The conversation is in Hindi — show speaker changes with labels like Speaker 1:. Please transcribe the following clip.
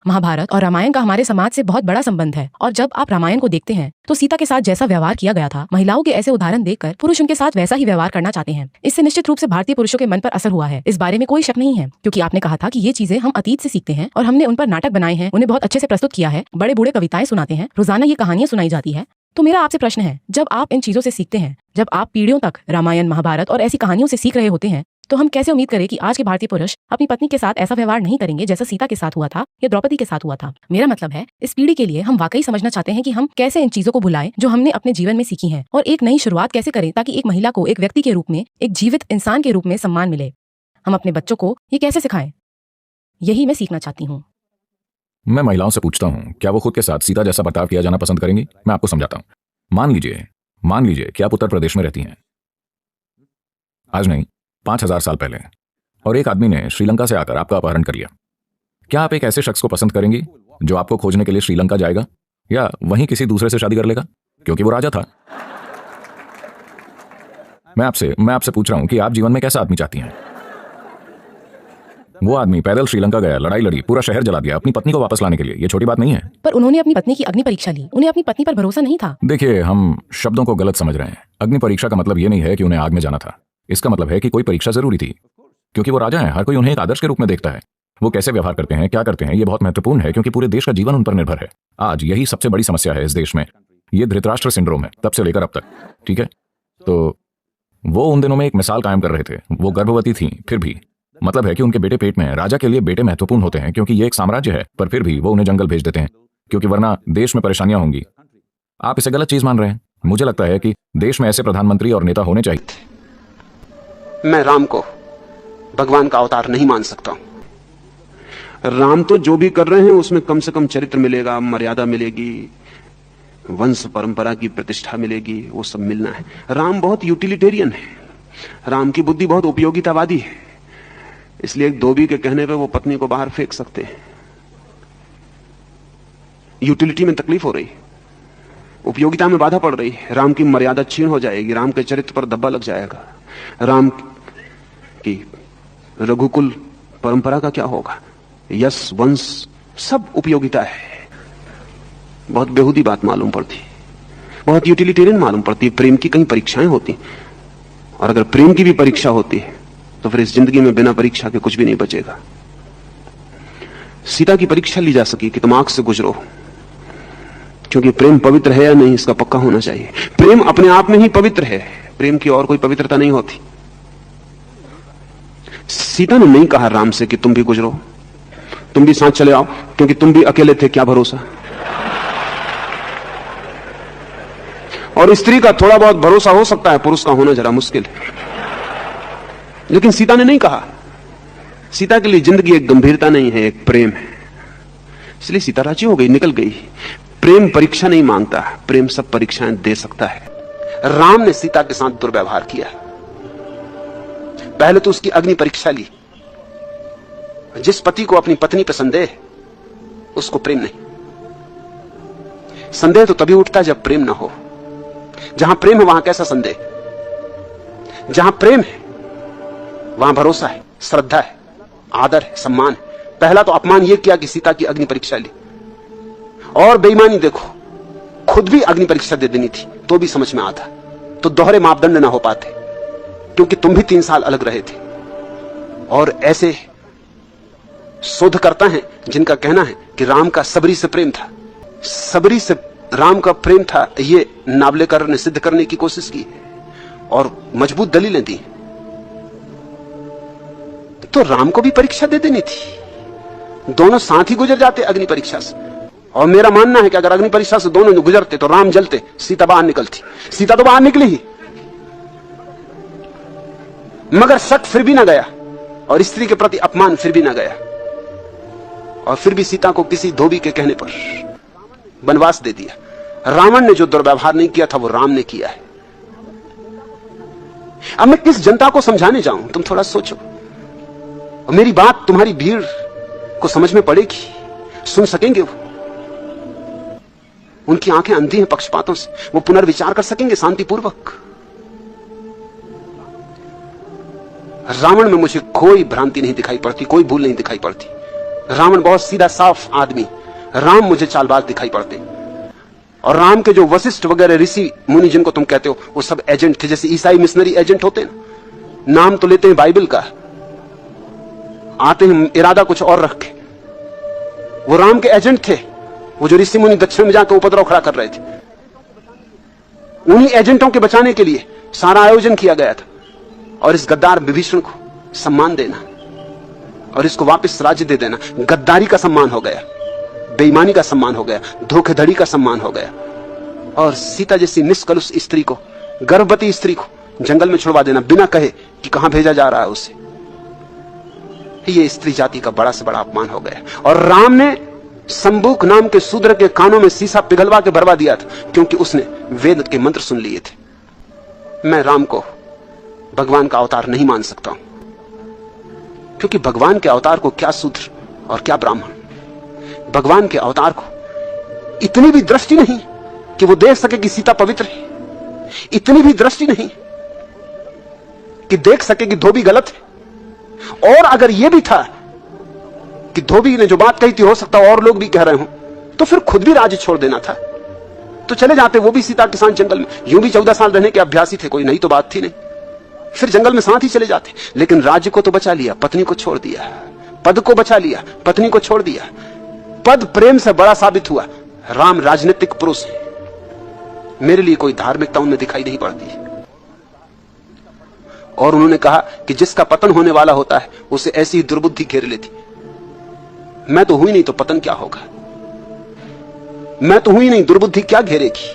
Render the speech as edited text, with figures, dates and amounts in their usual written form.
Speaker 1: महाभारत और रामायण का हमारे समाज से बहुत बड़ा संबंध है और जब आप रामायण को देखते हैं तो सीता के साथ जैसा व्यवहार किया गया था, महिलाओं के ऐसे उदाहरण देखकर पुरुष उनके साथ वैसा ही व्यवहार करना चाहते हैं। इससे निश्चित रूप से भारतीय पुरुषों के मन पर असर हुआ है, इस बारे में कोई शक नहीं है, क्योंकि आपने कहा था कि ये चीजें हम अतीत से सीखते हैं और हमने उन पर नाटक बनाए हैं, उन्हें बहुत अच्छे से प्रस्तुत किया है, बड़े बूढ़े कविताएं सुनाते हैं, रोजाना ये कहानियां सुनाई जाती है। तो मेरा आपसे प्रश्न है, जब आप इन चीजों से सीखते हैं, जब आप पीढ़ियों तक रामायण महाभारत और ऐसी कहानियों से सीख रहे होते हैं, तो हम कैसे उम्मीद करें कि आज के भारतीय पुरुष अपनी पत्नी के साथ ऐसा व्यवहार नहीं करेंगे जैसा सीता के साथ हुआ था या द्रौपदी के साथ हुआ था। मेरा मतलब है, इस पीढ़ी के लिए हम वाकई समझना चाहते हैं कि हम कैसे इन चीजों को भुलाएं जो हमने अपने जीवन में सीखी हैं और एक नई शुरुआत कैसे करें ताकि एक महिला को एक व्यक्ति के रूप में, एक जीवित इंसान के रूप में सम्मान मिले। हम अपने बच्चों को ये कैसे सिखाएं, यही मैं सीखना चाहती हूँ।
Speaker 2: मैं महिलाओं से पूछता हूँ, क्या वो खुद के साथ सीता जैसा बर्ताव किया जाना पसंद करेंगी? मैं आपको समझाता हूँ। मान लीजिए कि आप उत्तर प्रदेश में रहती हैं, आज नहीं 5000 साल पहले, और एक आदमी ने श्रीलंका से आकर आपका अपहरण कर लिया। क्या आप एक ऐसे शख्स को पसंद करेंगी जो आपको खोजने के लिए श्रीलंका जाएगा या वहीं किसी दूसरे से शादी कर लेगा क्योंकि वो राजा था? मैं आपसे पूछ रहा हूं कि आप जीवन में कैसा आदमी चाहती हैं? वो आदमी पैदल श्रीलंका गया, लड़ाई लड़ी, पूरा शहर जला दिया अपनी पत्नी को वापस लाने के लिए। ये छोटी बात नहीं है।
Speaker 1: पर उन्होंने अपनी पत्नी की अग्नि परीक्षा ली, उन्हें अपनी पत्नी पर भरोसा नहीं था।
Speaker 2: देखिए, हम शब्दों को गलत समझ रहे हैं। अग्नि परीक्षा का मतलब ये नहीं है कि उन्हें आग में जाना था। इसका मतलब है कि कोई परीक्षा जरूरी थी, क्योंकि वो राजा हैं, हर कोई उन्हें एक आदर्श के रूप में देखता है। वो कैसे व्यवहार करते हैं, क्या करते हैं, ये बहुत महत्वपूर्ण है, क्योंकि पूरे देश का जीवन उन पर निर्भर है। आज यही सबसे बड़ी समस्या है इस देश में। ये धृतराष्ट्र सिंड्रोम है, तब से लेकर अब तक। ठीक है, तो वो उन दिनों में एक मिसाल कायम कर रहे थे। वो गर्भवती थी, फिर भी मतलब है कि उनके बेटे पेट में हैं। राजा के लिए बेटे महत्वपूर्ण होते हैं क्योंकि ये एक साम्राज्य है, पर फिर भी वो उन्हें जंगल भेज देते हैं क्योंकि वरना देश में परेशानियां होंगी। आप इसे गलत चीज मान रहे हैं। मुझे लगता है कि देश में ऐसे प्रधानमंत्री और नेता होने चाहिए।
Speaker 3: मैं राम को भगवान का अवतार नहीं मान सकता हूं। राम तो जो भी कर रहे हैं उसमें कम से कम चरित्र मिलेगा, मर्यादा मिलेगी, वंश परंपरा की प्रतिष्ठा मिलेगी, वो सब मिलना है। राम बहुत यूटिलिटेरियन है, राम की बुद्धि बहुत उपयोगितावादी है, इसलिए एक धोबी के कहने पे वो पत्नी को बाहर फेंक सकते हैं। यूटिलिटी में तकलीफ हो रही, उपयोगिता में बाधा पड़ रही है, राम की मर्यादा छीन हो जाएगी, राम के चरित्र पर धब्बा लग जाएगा, राम की रघुकुल परंपरा का क्या होगा, यश वंश सब उपयोगिता है। बहुत बेहूदी बात मालूम पड़ती, बहुत यूटिलिटेरियन मालूम पड़ती। प्रेम की कहीं परीक्षाएं होती, और अगर प्रेम की भी परीक्षा होती है तो फिर इस जिंदगी में बिना परीक्षा के कुछ भी नहीं बचेगा। सीता की परीक्षा ली जा सकी कि तुम आंख से गुजरो, क्योंकि प्रेम पवित्र है या नहीं इसका पक्का होना चाहिए। प्रेम अपने आप में ही पवित्र है, प्रेम की और कोई पवित्रता नहीं होती। सीता ने नहीं कहा राम से कि तुम भी गुजरो, तुम भी साथ चले आओ, क्योंकि तुम भी अकेले थे, क्या भरोसा। और स्त्री का थोड़ा बहुत भरोसा हो सकता है, पुरुष का होना जरा मुश्किल है। लेकिन सीता ने नहीं कहा। सीता के लिए जिंदगी एक गंभीरता नहीं है, एक प्रेम है, इसलिए सीता राजी हो गई, निकल गई। प्रेम परीक्षा नहीं मांगता, प्रेम सब परीक्षाएं दे सकता है। राम ने सीता के साथ दुर्व्यवहार किया। पहले तो उसकी अग्नि परीक्षा ली। जिस पति को अपनी पत्नी पर संदेह, उसको प्रेम नहीं। संदेह तो तभी उठता जब प्रेम ना हो। जहां प्रेम है वहां कैसा संदेह? जहां प्रेम है वहां भरोसा है, श्रद्धा है, आदर है, सम्मान है। पहला तो अपमान यह किया कि सीता की अग्नि परीक्षा ली, और बेईमानी देखो, खुद भी अग्नि परीक्षा दे देनी थी तो भी समझ में आता, तो दोहरे मापदंड ना हो पाते, क्योंकि तुम भी 3 साल अलग रहे थे। और ऐसे शोधकर्ता हैं जिनका कहना है कि राम का सबरी से प्रेम था, सबरी से राम का प्रेम था, ये नावलेकर ने सिद्ध करने की कोशिश की और मजबूत दलीलें दी। तो राम को भी परीक्षा दे देनी थी, दोनों साथ ही गुजर जाते अग्नि परीक्षा से। और मेरा मानना है कि अगर अग्नि परीक्षा से दोनों गुजरते तो राम जलते, सीता बाहर निकलती। सीता तो बाहर निकली ही, मगर शक फिर भी ना गया और स्त्री के प्रति अपमान फिर भी ना गया, और फिर भी सीता को किसी धोबी के कहने पर वनवास दे दिया। रावण ने जो दुर्व्यवहार नहीं किया था वो राम ने किया है। अब मैं किस जनता को समझाने जाऊं, तुम थोड़ा सोचो। और मेरी बात तुम्हारी भीड़ को समझ में पड़ेगी, सुन सकेंगे वो। उनकी आंखें अंधी हैं पक्षपातों से, वो पुनर्विचार कर सकेंगे शांतिपूर्वक। रावण में मुझे कोई भ्रांति नहीं दिखाई पड़ती, कोई भूल नहीं दिखाई पड़ती। रावण बहुत सीधा साफ आदमी, राम मुझे चालबाज दिखाई पड़ते। और राम के जो वशिष्ठ वगैरह ऋषि मुनि जिनको तुम कहते हो, वो सब एजेंट थे, जैसे ईसाई मिशनरी एजेंट होते हैं ना, नाम तो लेते हैं बाइबल का, आते हैं इरादा कुछ और रख के। वो राम के एजेंट थे, वो जो ऋषि मुनि दक्षिण में जाकर उपद्रव खड़ा कर रहे थे, उन्हीं एजेंटों के बचाने के लिए सारा आयोजन किया गया था। और इस गद्दार विभीषण को सम्मान देना और इसको वापस राज्य दे देना, गद्दारी का सम्मान हो गया, बेईमानी का सम्मान हो गया, धोखेधड़ी का सम्मान हो गया। और सीता जैसी निष्कलुष स्त्री को, गर्भवती स्त्री को जंगल में छुड़वा देना बिना कहे कि कहां भेजा जा रहा है उसे, ये स्त्री जाति का बड़ा से बड़ा अपमान हो गया। और राम ने संबूक नाम के शूद्र के कानों में शीशा पिघलवा के भरवा दिया था, क्योंकि उसने वेद के मंत्र सुन लिए थे। मैं राम को भगवान का अवतार नहीं मान सकता हूं, क्योंकि भगवान के अवतार को क्या शूद्र और क्या ब्राह्मण, भगवान के अवतार को इतनी भी दृष्टि नहीं कि वो देख सके कि सीता पवित्र है, इतनी भी दृष्टि नहीं कि देख सके कि धोबी गलत है। और अगर यह भी था कि धोबी ने जो बात कही थी हो सकता और लोग भी कह रहे हो, तो फिर खुद भी राज्य छोड़ देना था, तो चले जाते वो भी सीता के साथ जंगल में। यूं भी 14 साल रहने के अभ्यासी थे, कोई नई तो बात थी नहीं, फिर जंगल में साथ ही चले जाते। लेकिन राज्य को तो बचा लिया, पत्नी को छोड़ दिया, पद को बचा लिया, पत्नी को छोड़ दिया। पद प्रेम से बड़ा साबित हुआ। राम राजनीतिक पुरुष है, मेरे लिए कोई धार्मिकता उनमें दिखाई नहीं पड़ती। और उन्होंने कहा कि जिसका पतन होने वाला होता है उसे ऐसी ही दुर्बुद्धि घेर लेती। मैं तो हुई नहीं तो पतन क्या होगा, मैं तो हुई नहीं, दुर्बुद्धि क्या घेरेगी।